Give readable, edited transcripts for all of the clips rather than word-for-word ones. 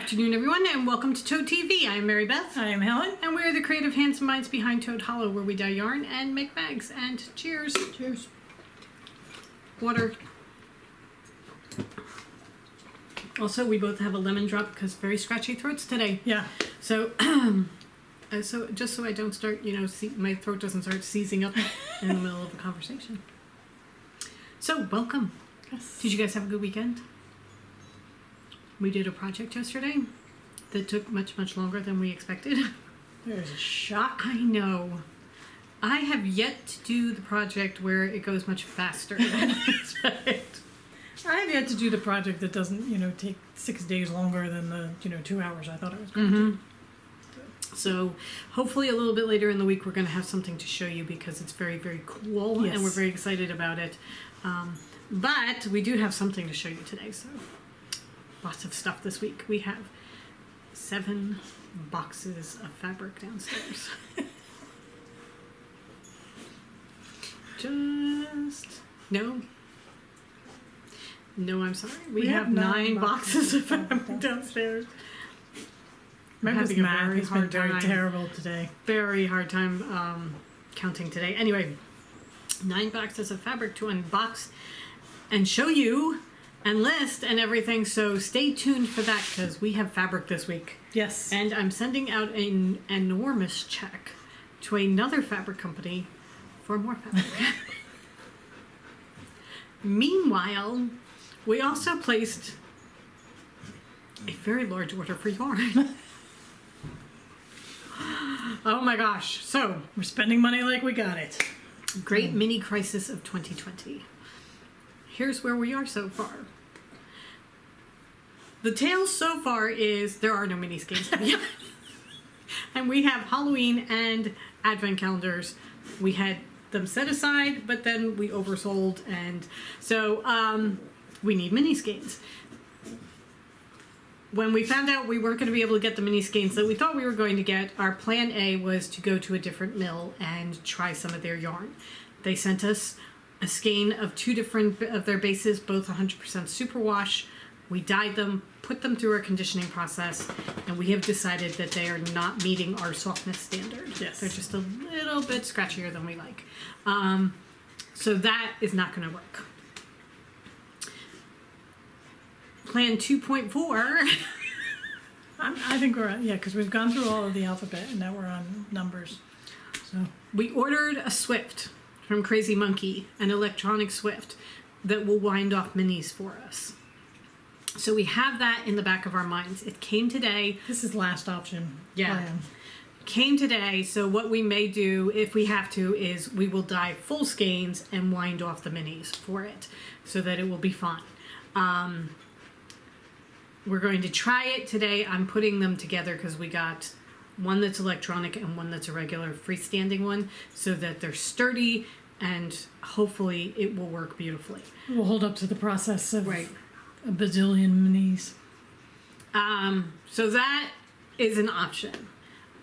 afternoon, everyone, and welcome to Toad TV. I am Mary Beth. I am Helen. And we're the creative hands and minds behind Toad Hollow, where we dye yarn and make bags. And cheers. Cheers. Water. Also, we both have a lemon drop because very scratchy throats today. Yeah. So, just so I don't start, my throat doesn't start seizing up in the middle of a conversation. So, welcome. Yes. Did you guys have a good weekend? We did a project yesterday that took much, much longer than we expected. There's a shock. I know. I have yet to do the project where it goes much faster than I expect. I have yet to do the project that doesn't, take 6 days longer than the, 2 hours I thought it was going to. So hopefully a little bit later in the week we're going to have something to show you because it's very, very cool. Yes. And we're very excited about it. But we do have something to show you today. So lots of stuff this week. We have 7 boxes of fabric downstairs. No, I'm sorry. We have 9 boxes of fabric downstairs. Remember, the math has been very terrible today. Very hard time counting today. Anyway, 9 boxes of fabric to unbox and show you and list and everything. So stay tuned for that because we have fabric this week. Yes. And I'm sending out an enormous check to another fabric company for more fabric. Meanwhile, we also placed a very large order for yarn. Oh my gosh. So, we're spending money like we got it. Great mini crisis of 2020. Here's where we are so far. The tale so far is there are no mini skeins. And we have Halloween and Advent calendars. We had them set aside, but then we oversold, and so we need mini skeins. When we found out we weren't going to be able to get the mini skeins that we thought we were going to get, our plan A was to go to a different mill and try some of their yarn. They sent us a skein of 2 different of their bases, both 100% superwash. We dyed them, put them through our conditioning process, and we have decided that they are not meeting our softness standard. Yes. They're just a little bit scratchier than we like. So that is not going to work. Plan 2.4. I think we're, because we've gone through all of the alphabet and now we're on numbers. So We ordered a Swift from Crazy Monkey, an electronic Swift that will wind off minis for us. So we have that in the back of our minds. It came today. This is last option. Yeah. Plan. Came today, so what we may do, if we have to, is we will dye full skeins and wind off the minis for it so that it will be fine. We're going to try it today. I'm putting them together because we got one that's electronic and one that's a regular freestanding one so that they're sturdy and hopefully it will work beautifully. We'll hold up to the process of Right. a bazillion minis. So that is an option.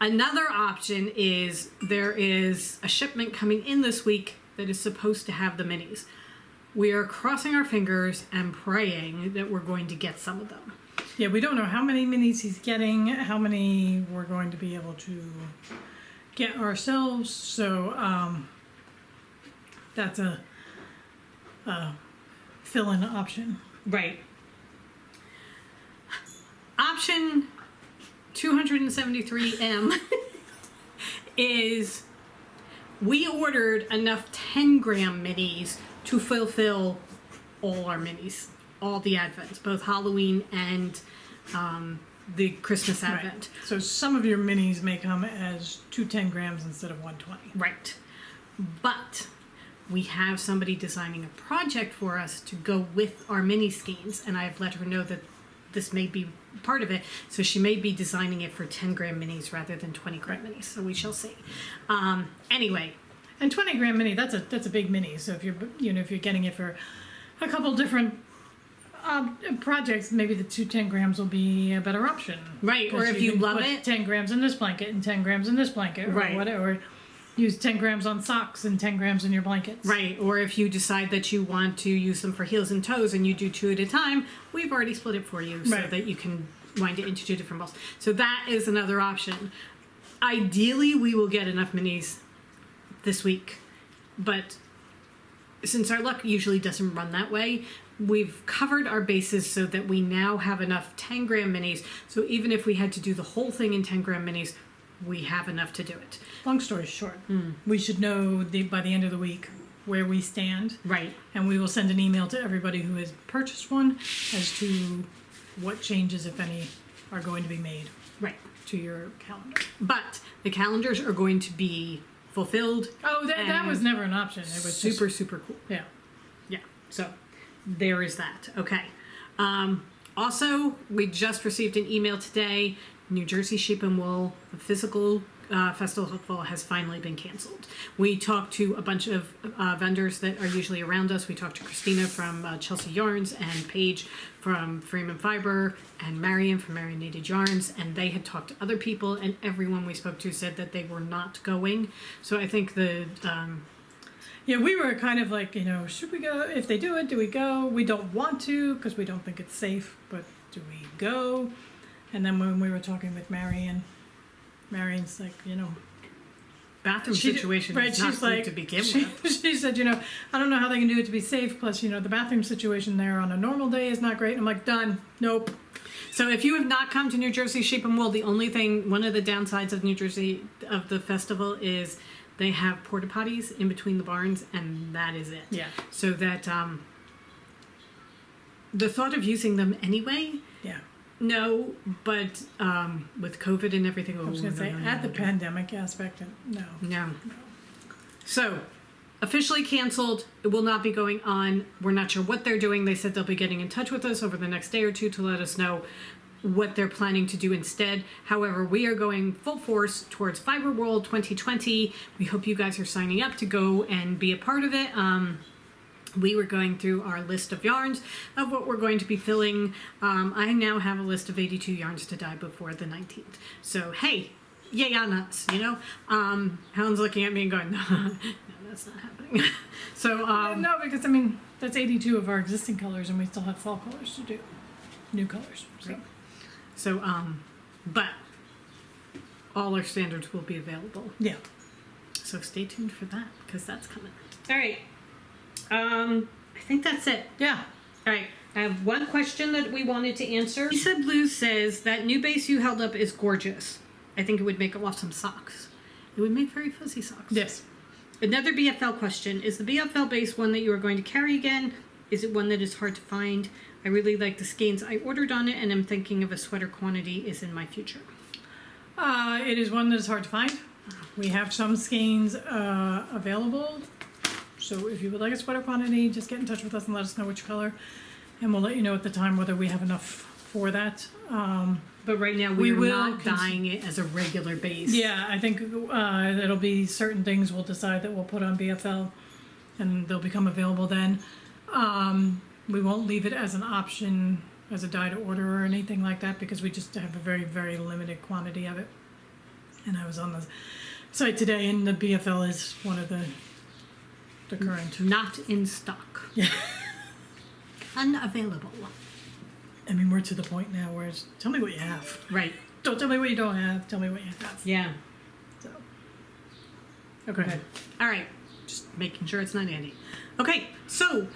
Another option is there is a shipment coming in this week that is supposed to have the minis. We are crossing our fingers and praying that we're going to get some of them. Yeah, we don't know how many minis he's getting, how many we're going to be able to get ourselves. So that's a fill-in option. Right. Option 273M is we ordered enough 10-gram minis to fulfill all our minis, all the Advents, both Halloween and the Christmas Advent. Right. So some of your minis may come as 210 grams instead of 120. Right. But we have somebody designing a project for us to go with our mini skeins, and I've let her know that this may be part of it, so she may be designing it for 10-gram minis rather than 20-gram minis, so we shall see. Anyway. And 20-gram mini, that's a big mini, so if you're getting it for a couple different projects, maybe the 210 grams will be a better option. Right, or if you love it. 10 grams in this blanket and 10 grams in this blanket, or right. whatever. Use 10 grams on socks and 10 grams in your blankets. Right, or if you decide that you want to use them for heels and toes and you do 2 at a time, we've already split it for you so right. that you can wind it into 2 different balls. So that is another option. Ideally, we will get enough minis this week, but since our luck usually doesn't run that way, we've covered our bases so that we now have enough 10 gram minis. So even if we had to do the whole thing in 10 gram minis, we have enough to do it. Long story short, we should know by the end of the week where we stand. Right. And we will send an email to everybody who has purchased one as to what changes, if any, are going to be made Right. to your calendar. But the calendars are going to be fulfilled. Oh, that was never an option. It was super, super cool. Yeah. Yeah. So there is that. Okay. Also, we just received an email today. New Jersey Sheep and Wool, the physical festival has finally been canceled. We talked to a bunch of vendors that are usually around us. We talked to Christina from Chelsea Yarns and Paige from Freeman Fiber and Marion from Marinated Yarns, and they had talked to other people, and everyone we spoke to said that they were not going. So I think yeah, we were kind of like, should we go? If they do it, do we go? We don't want to because we don't think it's safe, but do we go? And then when we were talking with Marion's like, bathroom situation is not good to begin with. She said, I don't know how they can do it to be safe. Plus, the bathroom situation there on a normal day is not great. And I'm like, done. Nope. So if you have not come to New Jersey Sheep and Wool, the only thing, one of the downsides of New Jersey, of the festival, is they have porta potties in between the barns, and that is it. Yeah. So that the thought of using them anyway. Yeah. No, but with COVID and everything, I was going to say, at the pandemic aspect, no. No. So, officially canceled. It will not be going on. We're not sure what they're doing. They said they'll be getting in touch with us over the next day or two to let us know what they're planning to do instead. However, we are going full force towards Fiber World 2020. We hope you guys are signing up to go and be a part of it. We were going through our list of yarns of what we're going to be filling. I now have a list of 82 yarns to dye before the 19th. So, hey, yay on us, Helen's looking at me and going, no, that's not happening. So, no, because, that's 82 of our existing colors, and we still have fall colors to do. New colors. So. Right. So, but all our standards will be available. Yeah. So stay tuned for that, because that's coming. All right. I think that's it. Yeah. All right. I have one question that we wanted to answer. Lisa Blue says that new base you held up is gorgeous. I think it would make awesome socks. It would make very fuzzy socks. Yes. Another BFL question. Is the BFL base one that you are going to carry again? Is it one that is hard to find? I really like the skeins I ordered on it, and I'm thinking of a sweater quantity is in my future. It is one that is hard to find. We have some skeins available. So if you would like a sweater quantity, just get in touch with us and let us know which color. And we'll let you know at the time whether we have enough for that. But right now we are not dyeing it as a regular base. Yeah, I think it'll be certain things we'll decide that we'll put on BFL, and they'll become available then. We won't leave it as an option as a dye to order or anything like that, because we just have a very, very limited quantity of it. And I was on the site today, and the BFL is one of the current. Not in stock. Yeah. Unavailable. We're to the point now where it's, tell me what you have. Right. Don't tell me what you don't have. Tell me what you have. Yeah. So. Okay. All right. Just making sure it's not Andy. Okay. So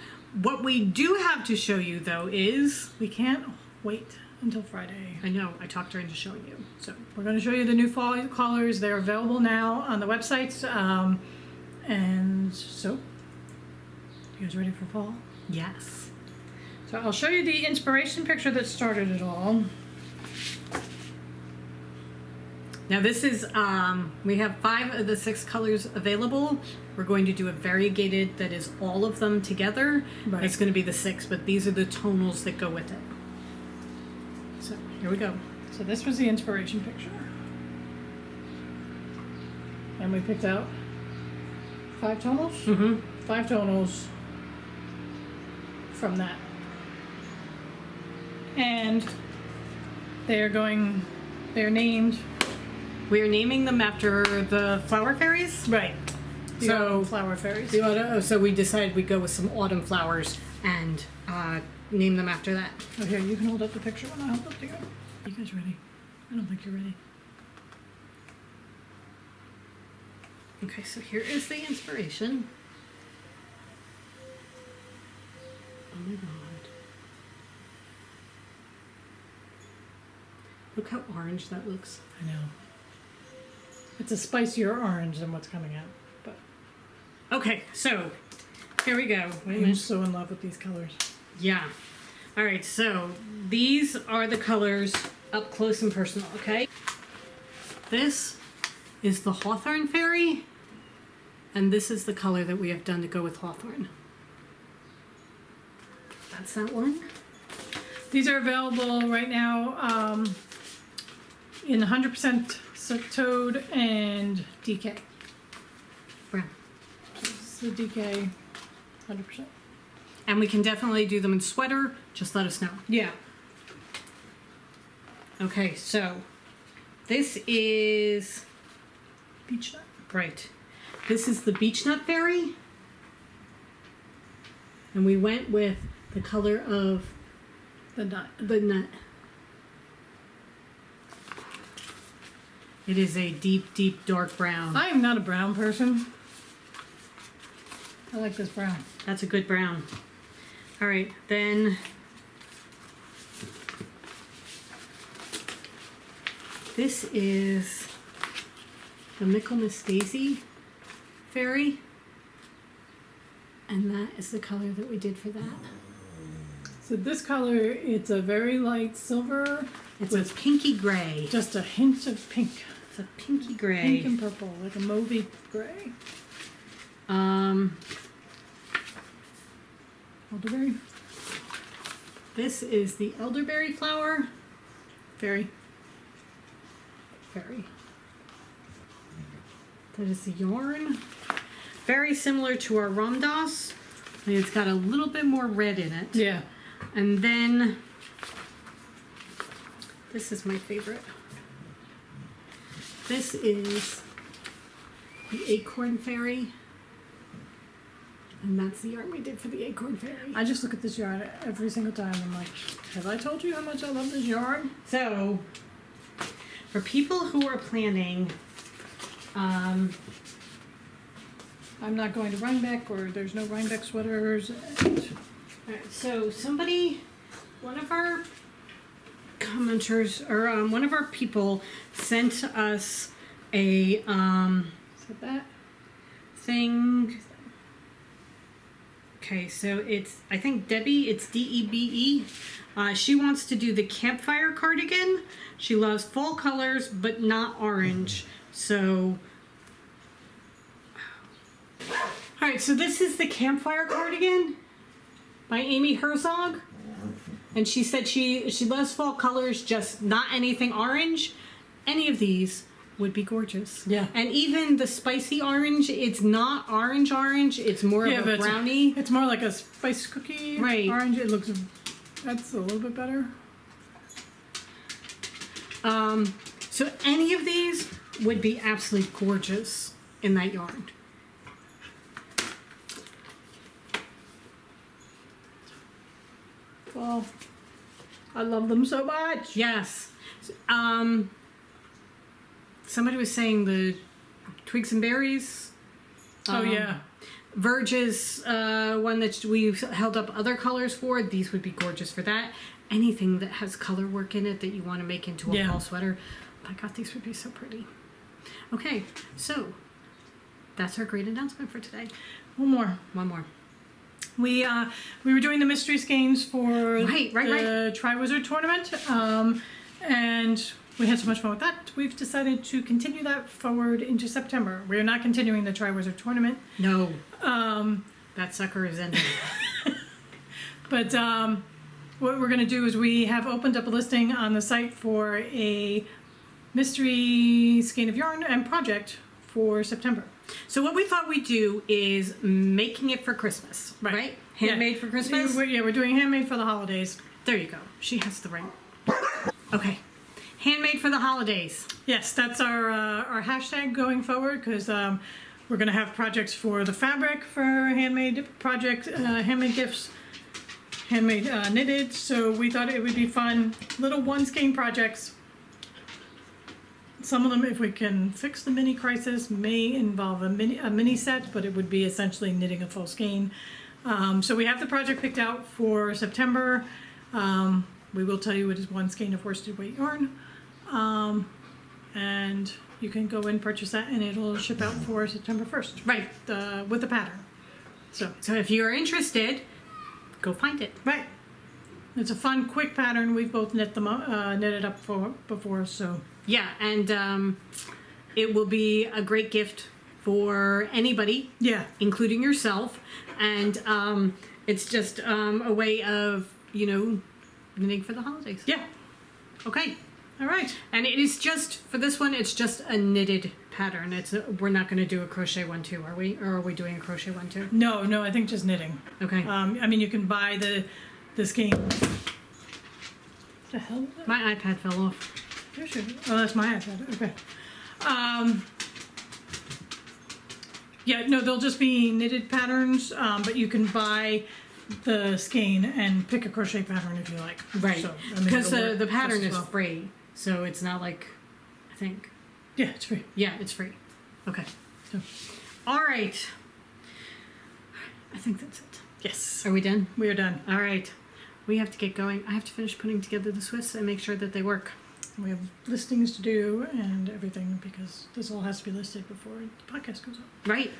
what we do have to show you, though, is... We can't wait until Friday. I know. I talked her into showing you. So we're going to show you the new fall colors. They're available now on the websites. And so, you guys ready for fall? Yes. So I'll show you the inspiration picture that started it all. Now this is, we have 5 of the 6 colors available. We're going to do a variegated that is all of them together. Right. It's going to be the 6, but these are the tonals that go with it. So here we go. So this was the inspiration picture. And we picked out 5 tonals? Mm-hmm. 5 tonals from that. And they're named. We are naming them after the flower fairies. Right. So flower fairies. So we decided we'd go with some autumn flowers and name them after that. Oh, here, you can hold up the picture when I hold up to you. You guys ready? I don't think you're ready. Okay, so here is the inspiration. Oh my god. Look how orange that looks. I know. It's a spicier orange than what's coming out, but Okay, so here we go. Wait a I'm minute. so in love with these colors. Yeah. All right, so these are the colors up close and personal, okay? This is the Hawthorn Fairy, and this is the color that we have done to go with Hawthorn. That's that one. These are available right now in 100% Toad and DK. Brown. This is the DK 100%. And we can definitely do them in sweater, just let us know. Yeah. Okay, so this is, Beach nut. right, this is the Beech Nut Fairy. And we went with the color of The nut. the nut. It is a deep, deep dark brown. I am not a brown person. I like this brown. That's a good brown. All right, then this is the Michaelmas Daisy Fairy. And that is the color that we did for that. So this color, it's a very light silver It's a pinky gray. just a hint of pink. It's a pinky gray. Pink and purple, like a mauvey gray. Elderberry. This is the elderberry flower. Very. That is the yarn. Very similar to our Ramdas. It's got a little bit more red in it. Yeah. And then, this is my favorite. This is the Acorn Fairy. And that's the yarn we did for the Acorn Fairy. I just look at this yarn every single time. I'm like, have I told you how much I love this yarn? So, for people who are planning, I'm not going to Rhinebeck, or there's no Rhinebeck sweaters. And alright, so somebody, one of our commenters, or one of our people sent us a is it that? thing. Okay, so it's, I think Debbie, it's Debe. She wants to do the campfire cardigan. She loves fall colors, but not orange. So, all right, so this is the campfire cardigan by Amy Herzog. And she said she loves fall colors, just not anything orange. Any of these would be gorgeous. Yeah. And even the spicy orange, it's not orange, it's more Yeah, of but a brownie. It's more like a spice cookie. Right. Orange. It looks. That's a little bit better. So any of these would be absolutely gorgeous in that yarn. Well, I love them so much. Yes. Somebody was saying the Twigs and Berries. Oh yeah. Verge's one that we've held up other colors for. These would be gorgeous for that. Anything that has color work in it that you want to make into a fall sweater. Oh my God, these would be so pretty. Okay, so that's our great announcement for today. One more. One more. We were doing the mystery skeins for Right. the Tri-Wizard tournament, and we had so much fun with that. We've decided to continue that forward into September. We are not continuing the Tri-Wizard tournament. No. That sucker is ending. But what we're going to do is we have opened up a listing on the site for a mystery skein of yarn and project for September. So what we thought we'd do is making it for Christmas, right? Handmade for Christmas? We're doing handmade for the holidays. There you go. She has the ring. Okay. Handmade for the holidays. Yes, that's our hashtag going forward, because we're going to have projects for the fabric for handmade projects, handmade gifts, handmade knitted. So we thought it would be fun. Little one skein projects. Some of them, if we can fix the mini crisis, may involve a mini set, but it would be essentially knitting a full skein. So we have the project picked out for September. We will tell you it is one skein of worsted weight yarn. And you can go and purchase that, and it'll ship out for September 1st. Right. With the pattern. So if you're interested, go find it. right. It's a fun, quick pattern. We've both knitted up before, so. Yeah, and it will be a great gift for anybody, Yeah. including yourself. And it's just a way of, knitting for the holidays. Yeah. Okay. All right. And it is just, for this one, it's just a knitted pattern. We're not going to do a crochet one too, are we? Or are we doing a crochet one too? No, I think just knitting. Okay. You can buy the skein. The hell? My iPad fell off. Oh, that's my iPad. Okay. Yeah, no, they'll just be knitted patterns, but you can buy the skein and pick a crochet pattern if you like. Right. So, because it'll work the pattern just as is well. free, so it's not like, I think. Yeah, it's free. Yeah, it's free. Okay. So, All right. I think that's it. yes, Are we done? we are done. All right. We have to get going. I have to finish putting together the Swiss and make sure that they work. We have listings to do and everything because this all has to be listed before the podcast goes up. Right.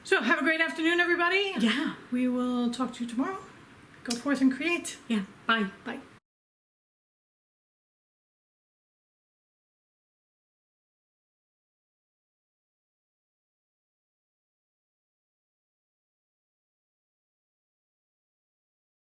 So have a great afternoon, everybody. Yeah. We will talk to you tomorrow. Go forth and create. Yeah. Bye. Bye.